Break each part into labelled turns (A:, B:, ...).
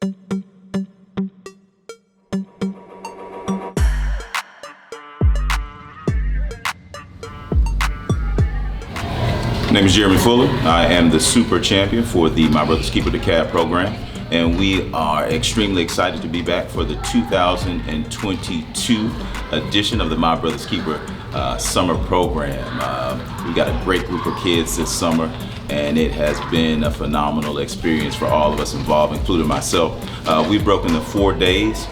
A: My name is Jeremy Fuller. I am the super champion for the My Brother's Keeper DeKalb program, and we are extremely excited to be back for the 2022 edition of the My Brother's Keeper summer program. We got a great group of kids this summer, and it has been a phenomenal experience for all of us involved, including myself. We've broken the 4 days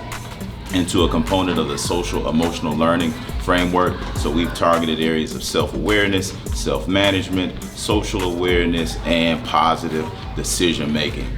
A: into a component of the social emotional learning framework. So we've targeted areas of self-awareness, self-management, social awareness, and positive decision making.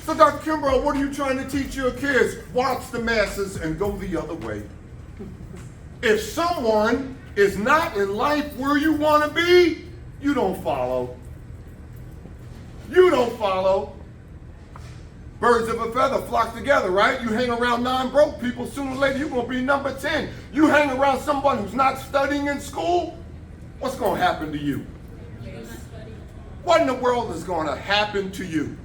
B: So Dr. Kimbrough, what are you trying to teach your kids? Watch the masses and go the other way. If someone is not in life where you want to be, you don't follow. You don't follow. Birds of a feather flock together, right? You hang around 9 broke people, sooner or later you're going to be number 10. You hang around someone who's not studying in school, what's going to happen to you? What in the world is going to happen to you?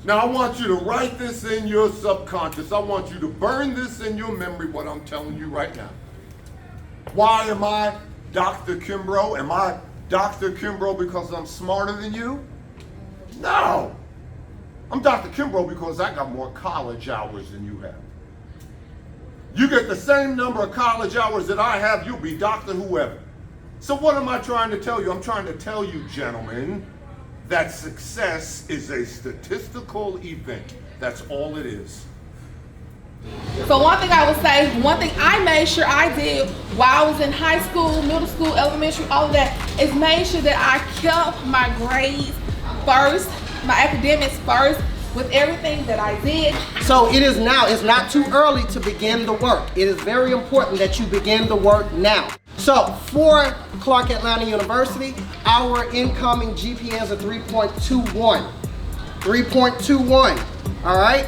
B: Now I want you to write this in your subconscious. I want you to burn this in your memory, what I'm telling you right now. Why am I Dr. Kimbrough? Am I Dr. Kimbrough because I'm smarter than you? No. I'm Dr. Kimbrough because I got more college hours than you have. You get the same number of college hours that I have, you'll be Dr. Whoever. So what am I trying to tell you? I'm trying to tell you, gentlemen, that success is a statistical event. That's all it is.
C: So one thing I would say, one thing I made sure I did while I was in high school, middle school, elementary, all of that, is made sure that I kept my grades first, my academics first, with everything that I did.
D: So it is now, it's not too early to begin the work. It is very important that you begin the work now. So for Clark Atlanta University, our incoming GPAs are 3.21. 3.21, all right?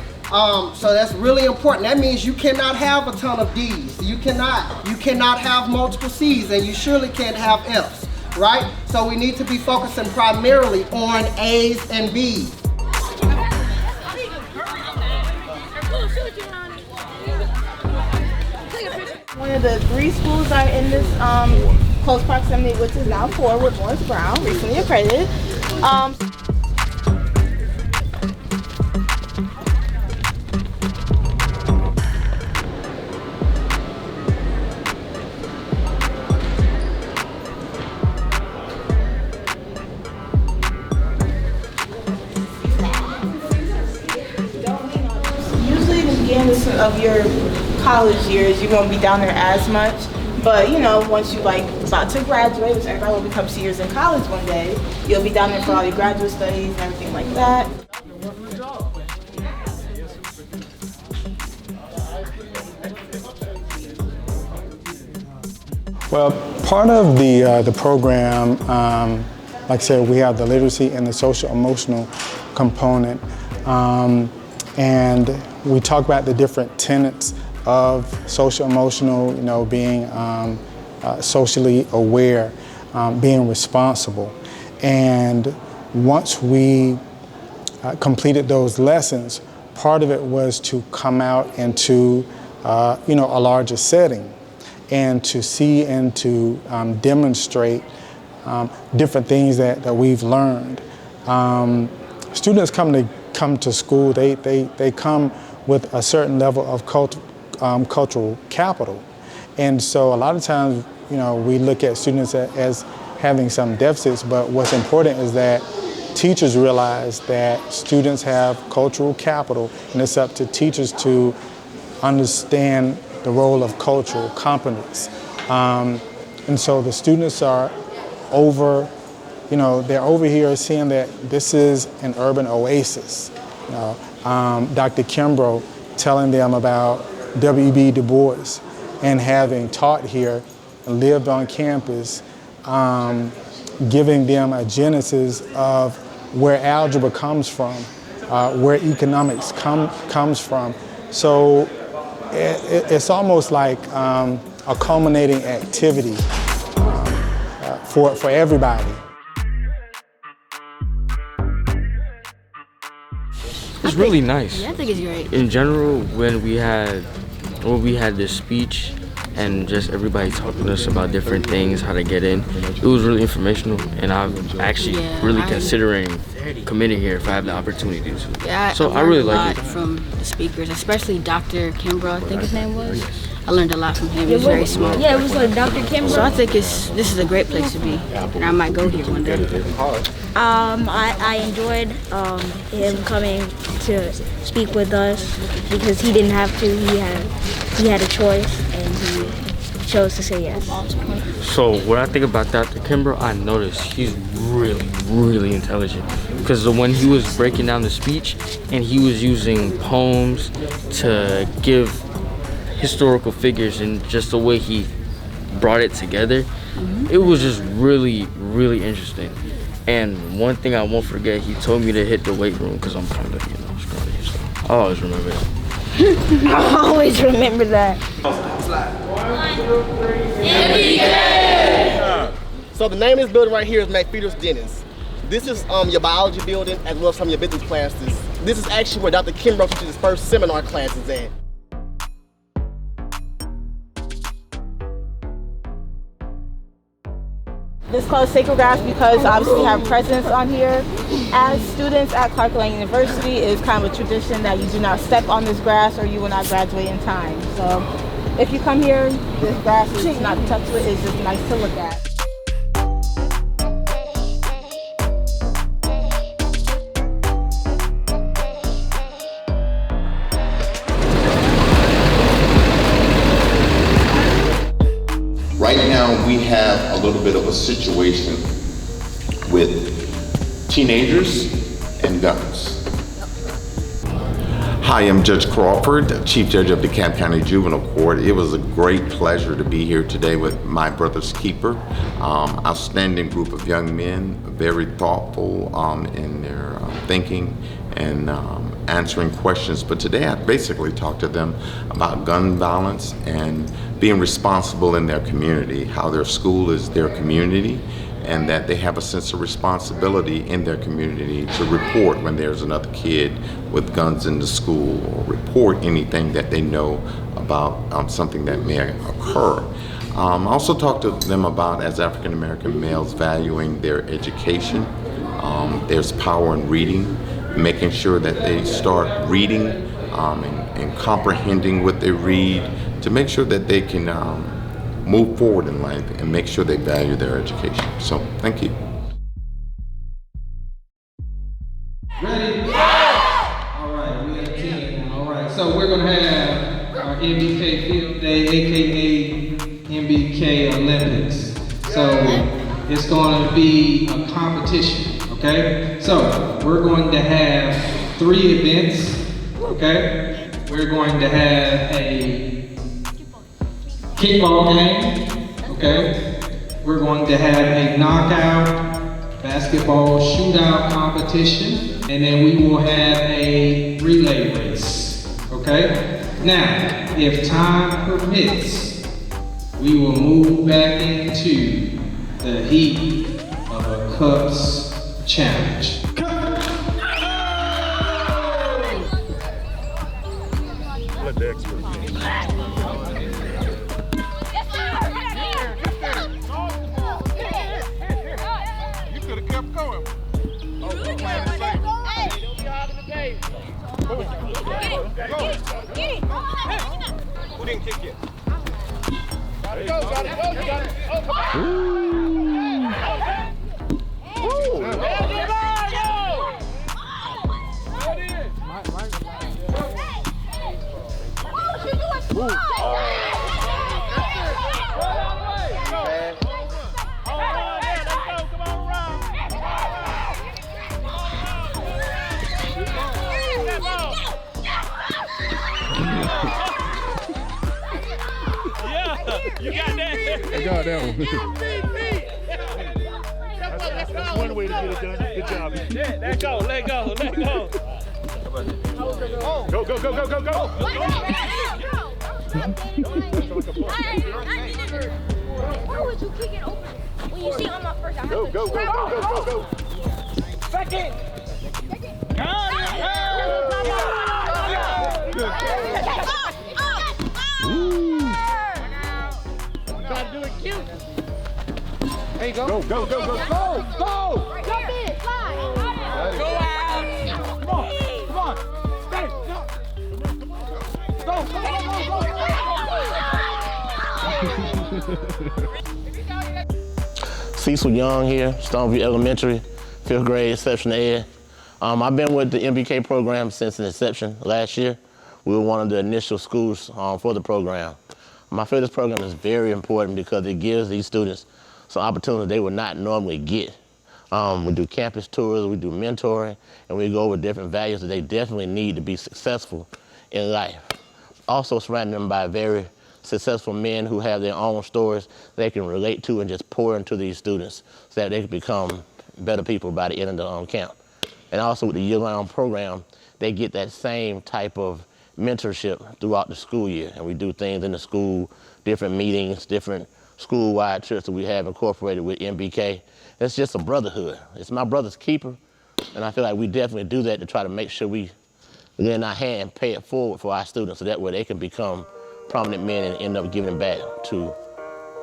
D: So that's really important. That means you cannot have a ton of D's. You cannot have multiple C's, and you surely can't have F's, right? So we need to be focusing primarily on A's and B's.
E: One of the 3 schools are in this close proximity, which is now 4 with Morris Brown, recently accredited. Usually in the beginning of your college years, you won't be down there as much, but you know, once you about to graduate, which everybody will become seniors in college one day, you'll be down there for all your graduate studies and everything like that.
F: Well, part of the program, like I said, we have the literacy and the social emotional component, and we talk about the different tenets of social emotional, you know, being socially aware, being responsible. And once we completed those lessons, part of it was to come out into you know, a larger setting and to see and to demonstrate different things that we've learned. Students come to school, they come with a certain level of cultural capital. And so a lot of times, you know, we look at students as having some deficits, but what's important is that teachers realize that students have cultural capital, and it's up to teachers to understand the role of cultural competence. And so the students are over, you know, they're over here seeing that this is an urban oasis. You know, Dr. Kimbrough telling them about W.E.B. Du Bois and having taught here and lived on campus, giving them a genesis of where algebra comes from, where economics comes from. So it's almost like a culminating activity for everybody.
G: It's really nice.
H: Yeah, I think it's great.
G: In general, when we had this speech and just everybody talking to us about different things, how to get in, it was really informational, and I'm actually really considering committing here if I have the opportunity to.
H: Yeah,
G: so
H: I
G: really
H: learned a
G: like
H: lot
G: it.
H: from the speakers, especially Dr. Kimbrough, I think his name was. I learned a lot from him. He was very smart.
I: Yeah, it was like Dr. Kimbrough.
H: So I think this is a great place to be, and I might go here one day.
I: I enjoyed him coming to speak with us because he didn't have to. He had a choice, and he chose to say yes.
G: So what I think about Dr. Kimbrough, I noticed he's really, really intelligent. Because when he was breaking down the speech and he was using poems to give historical figures and just the way he brought it together, it was just really, really interesting. And one thing I won't forget, he told me to hit the weight room because I'm kind of, scrawny, so I'll always remember that.
I: I always remember that.
J: So the name of this building right here is McFeeder's Dennis. This is your biology building as well as some of your business classes. This is actually where Dr. Kimbrough teaches his first seminar classes at.
E: This is called Sacred Grass because obviously we have presence on here. As students at Clark Atlanta University, it is kind of a tradition that you do not step on this grass or you will not graduate in time. So if you come here, this grass is not touched with, it's just nice to look at.
B: Right now, we have a little bit of a situation with teenagers and guns. Hi, I'm Judge Crawford, Chief Judge of DeKalb County Juvenile Court. It was a great pleasure to be here today with my brother's keeper. Outstanding group of young men, very thoughtful in their thinking and answering questions. But today I basically talked to them about gun violence and being responsible in their community, how their school is their community, and that they have a sense of responsibility in their community to report when there's another kid with guns in the school or report anything that they know about something that may occur. I also talked to them about, as African American males, valuing their education. There's power in reading, making sure that they start reading and comprehending what they read to make sure that they can move forward in life and make sure they value their education. So, thank you.
K: Ready? Yeah! All right, we got a team. All right, so we're gonna have our MBK Field Day, AKA MBK Olympics. So it's gonna be a competition, okay? So we're going to have 3 events, okay? We're going to have a kickball game, okay? We're going to have a knockout basketball shootout competition, and then we will have a relay race, okay? Now, if time permits, we will move back into the heat of a cups challenge.
B: Let the expert. Who didn't kick it? Gotta go, gotta go, you gotta go. Oh, come on.
L: You got that? I got that one. That's one way to get it done. Good job. Yeah, let go, let go, let go. Go, go, go, go, go, go.
I: Why would you kick it open? When you see on my first, I have
L: Go,
I: to
L: go, go, go, go, go, go.
I: Second.
L: Try to do it cute.
K: There you go.
L: Go, go, go, go, go, go.
I: Jump in, fly.
L: Go out. Come on, come on. Stay, go. Go, go, go, go, go.
M: Cecil Young here, Stoneview Elementary, 5th grade, exceptional ed. I've been with the MBK program since the inception last year. We were one of the initial schools for the program. I feel this program is very important because it gives these students some opportunities they would not normally get. We do campus tours, we do mentoring, and we go over different values that they definitely need to be successful in life. Also surrounding them by very successful men who have their own stories they can relate to and just pour into these students so that they can become better people by the end of the camp. And also with the year-round program, they get that same type of mentorship throughout the school year. And we do things in the school, different meetings, different school-wide trips that we have incorporated with MBK. It's just a brotherhood. It's my brother's keeper, and I feel like we definitely do that to try to make sure we lend our hand and pay it forward for our students so that way they can become prominent men and end up giving back to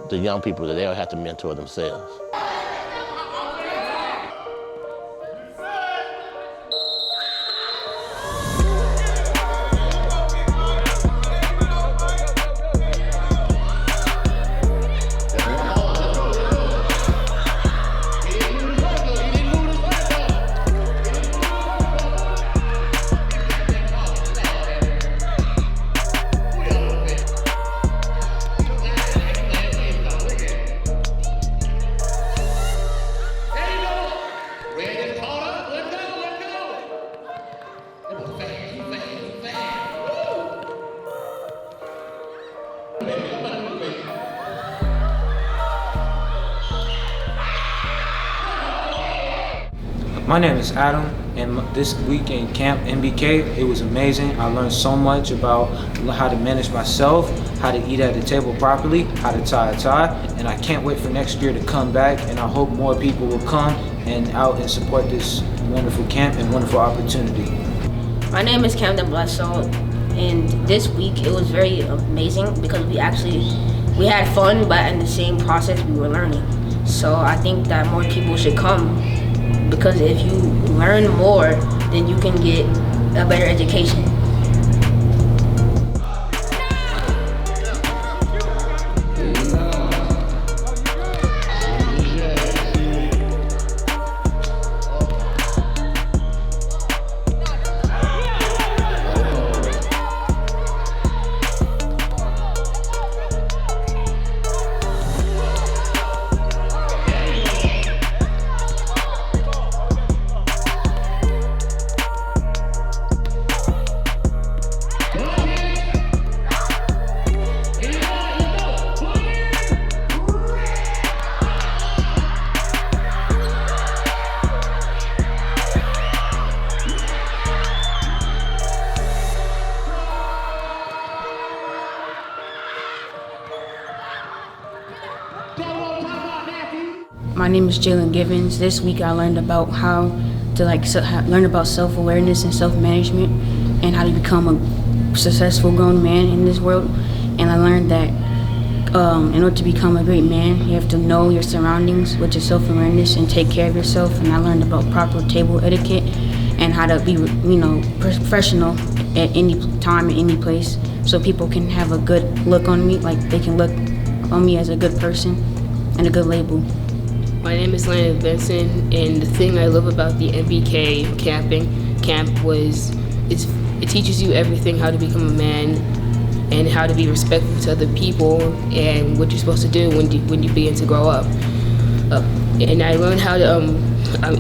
M: the young people that they'll have to mentor themselves.
N: My name is Adam, and this week in Camp MBK, it was amazing. I learned so much about how to manage myself, how to eat at the table properly, how to tie a tie, and I can't wait for next year to come back, and I hope more people will come and out and support this wonderful camp and wonderful opportunity.
H: My name is Camden Bledsoe, and this week it was very amazing because we had fun, but in the same process we were learning. So I think that more people should come, because if you learn more, then you can get a better education. My name is Jalen Givens. This week I learned about how to learn about self-awareness and self-management and how to become a successful grown man in this world. And I learned that in order to become a great man, you have to know your surroundings, which is self-awareness, and take care of yourself. And I learned about proper table etiquette and how to be, professional at any time, at any place, so people can have a good look on me, like they can look on me as a good person and a good label.
O: My name is Landon Benson, and the thing I love about the MBK camp was it teaches you everything, how to become a man and how to be respectful to other people and what you're supposed to do when you begin to grow up. And I learned how to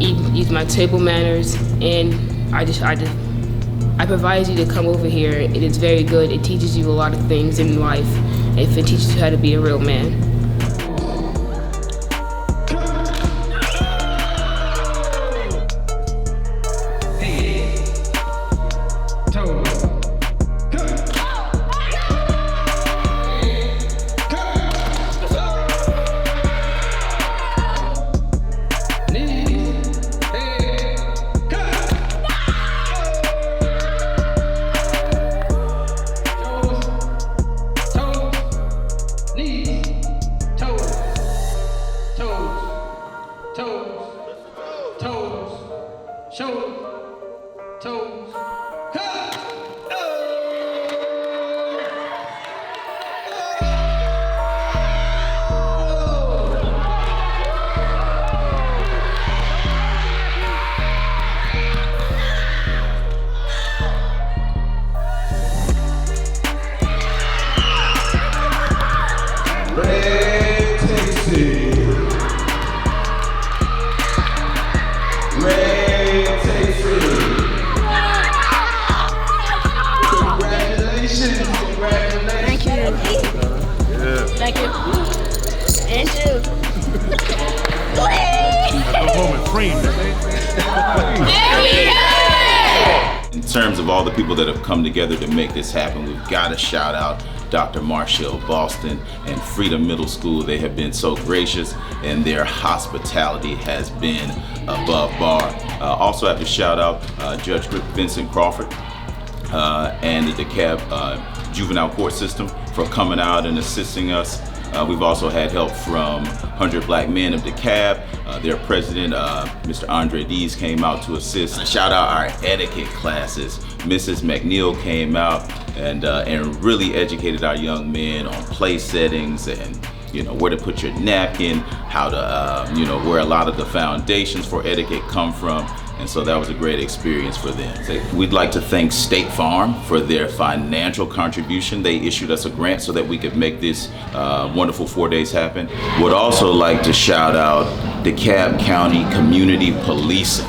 O: use my table manners, and I advise you to come over here. It is very good. It teaches you a lot of things in life. It teaches you how to be a real man.
I: Thank you. And you.
L: Go home and frame
A: In terms of all the people that have come together to make this happen, we've got to shout out Dr. Marshall Boston and Freedom Middle School. They have been so gracious and their hospitality has been above bar. Also have to shout out Judge Vincent Crawford and the DeKalb Juvenile Court System for coming out and assisting us. We've also had help from 100 Black Men of DeKalb. Their president, Mr. Andre Dees, came out to assist. Shout out our etiquette classes. Mrs. McNeil came out and really educated our young men on place settings and where to put your napkin, how to where a lot of the foundations for etiquette come from. And so that was a great experience for them. We'd like to thank State Farm for their financial contribution. They issued us a grant so that we could make this wonderful 4 days happen. Would also like to shout out DeKalb County Community Policing.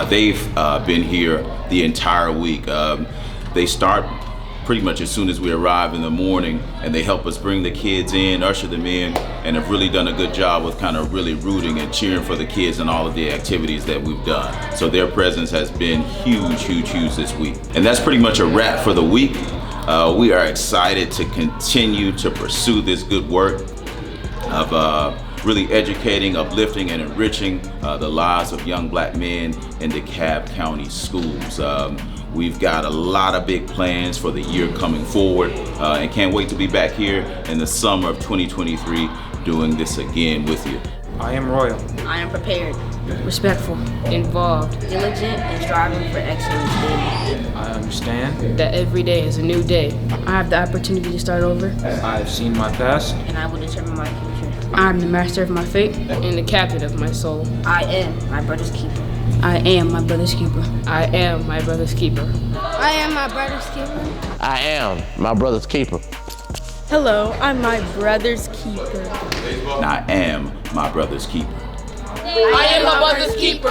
A: They've been here the entire week. They start pretty much as soon as we arrive in the morning, and they help us bring the kids in, usher them in, and have really done a good job with kind of really rooting and cheering for the kids and all of the activities that we've done. So their presence has been huge this week. And that's pretty much a wrap for the week. We are excited to continue to pursue this good work of really educating, uplifting, and enriching the lives of young Black men in DeKalb County schools. We've got a lot of big plans for the year coming forward and can't wait to be back here in the summer of 2023 doing this again with you.
N: I am royal.
I: I am prepared.
H: Respectful.
O: Involved.
I: Diligent and striving for excellence daily.
N: I understand
O: That every day is a new day.
H: I have the opportunity to start over.
N: I have seen my past.
I: And I will determine my future.
H: I am the master of my fate.
O: And the captain of my soul.
I: I am my brother's keeper.
H: I am my brother's keeper.
O: I am my brother's keeper.
I: I am my brother's keeper.
M: I am my brother's keeper.
I: Hello, I'm my brother's keeper.
A: And I am my brother's keeper.
I: I am my brother's keeper.